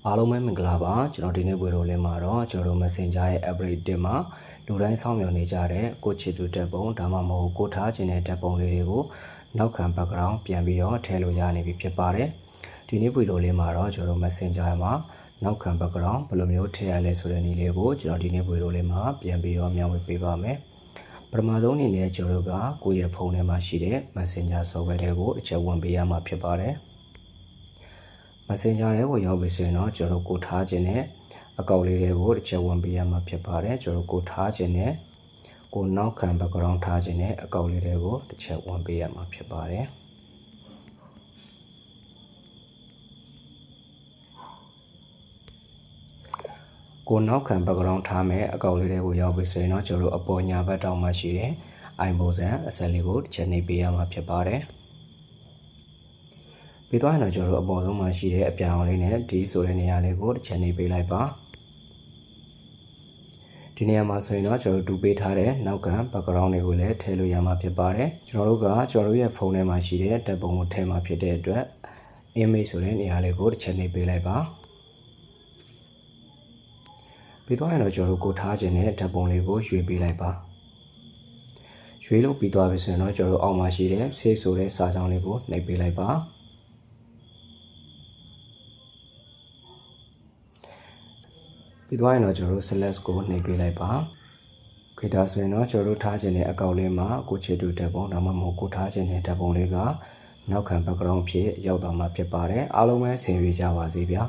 အားလုံးပဲမင်္ဂလာပါကျွန်တော်ဒီနေ့ဗီဒီယိုလေးမှာတော့ကျွန်တော်တို့ Messenger ရဲ့ upgrade တင်မှာလူတိုင်းစောင့်မျှော်နေကြတဲ့ကိုချစ်သူတက်ပုံဒါမှမဟုတ်ကိုထားခြင်းတဲ့တက်ပုံလေးတွေကိုနောက်ခံ background ပြန်ပြီးတော့ထည့်လို့ရနေပြီဖြစ်ပါတယ်ဒီနေ့ဗီဒီယိုလေးမှာတော့ကျွန်တော်တို့ Messenger မှာနောက်ခံ background ဘယ်လိုမျိုးထည့်ရလဲဆိုတဲ့နည်းလေးကိုကျွန်တော်ဒီနေ့ဗီဒီယိုလေးမှာပြန်ပြီးတော့မျှဝေပေးပါမယ်ပထမဆုံးအနေနဲ့ကျွန်တော်တို့ကကိုယ့်ရဲ့ဖုန်းထဲမှာရှိတဲ့ Messenger software တွေကိုတစ်ချက်ဝင်ပေးရမှာဖြစ်ပါတယ်Messenger တွေကိုရောက်ပြီဆိုရင်တော့ကျွန်တော်ကိုထားခြင်းနဲ့အကောင့်လေးတွေကိုတစ်ချက်ဝင်ပေးရမှာဖြစ်ပါတယ်ကျွန်တော်ကိုထားခြင်းနဲ့ကိုနောက်ခံ background ထားခြင်းနဲ့အကောင့်လေးတွေကိုတစ်ချက်ဝင်ပေးရမှာဖြစ်ပါတယ်ကိုနောက်ခံ background ထားမယ်အကောင့်လေးတွေကိုရောက်ပြီဆိုရင်တော့ကျွန်တော်အပေါ်ညာဘက်တောင်မှရှိတဲ့ i ပုံစံအစက်လေးကိုတစ်ချက်နှိပ်ပေးရမှာဖြစ်ပါတယ်ပြီးသွားရင်တော့ကျွန်တော်တို့အပေါ်ဆုံးမှာရှိတဲ့အပြောင်လေးနဲ့ဒီဆိုတဲ့နေရာလေးကိုတစ်ချက်နှိပ်ပေးလိုက်ပါဒီနေရာမှာဆိုရင်တော့ကျွန်တော်တို့တူပေးထားတဲ့နောက်ခံ background တွေကိုလည်းထည့်လို့ရမှာဖြစ်ပါတယ်ကျွန်တော်တို့ရဲ့ဖုန်းထဲမှာရှိတဲ့ဓာတ်ပုံကိုထည့်မှာဖြစ်တဲ့အတွက် image ဆိုတဲ့နေရာလေးကိုတစ်ချက်နှိပ်ပေးလိုက်ပါပြီးသွားရင်တော့ကျွန်တော်တို့ကိုထားခြင်းနဲ့ဓာတ်ပုံလေးကိုရွေပေးလိုက်ပါရွေလို့ပြီးသွားပြီဆိုရင်တော့ကျွန်တော်တို့အောက်မှာရှိတဲ့ save ဆိုတဲ့စာကြောင်းလေးကိုနှိပ်ပေးလိုက်ပါပြီးသွားရင်တော့ကျွန်တော်တို့ select ကိုနှိပ်ပေးလိုက်ပါခေတ္တဆိုရင်တော့ကျွန်တော်တို့ထားခြင်းတဲ့အကောင့်လေးမှာကိုချစ်တူဓာတ်ပုံဒါမှမဟုတ်ကိုထားခြင်းတဲ့ဓာတ်ပုံလေးကနောက်ခံ background ဖြစ်ရောက်သွားမှာဖြစ်ပါတယ်အားလုံးပဲဆင်ပြေကြပါစေဗျာ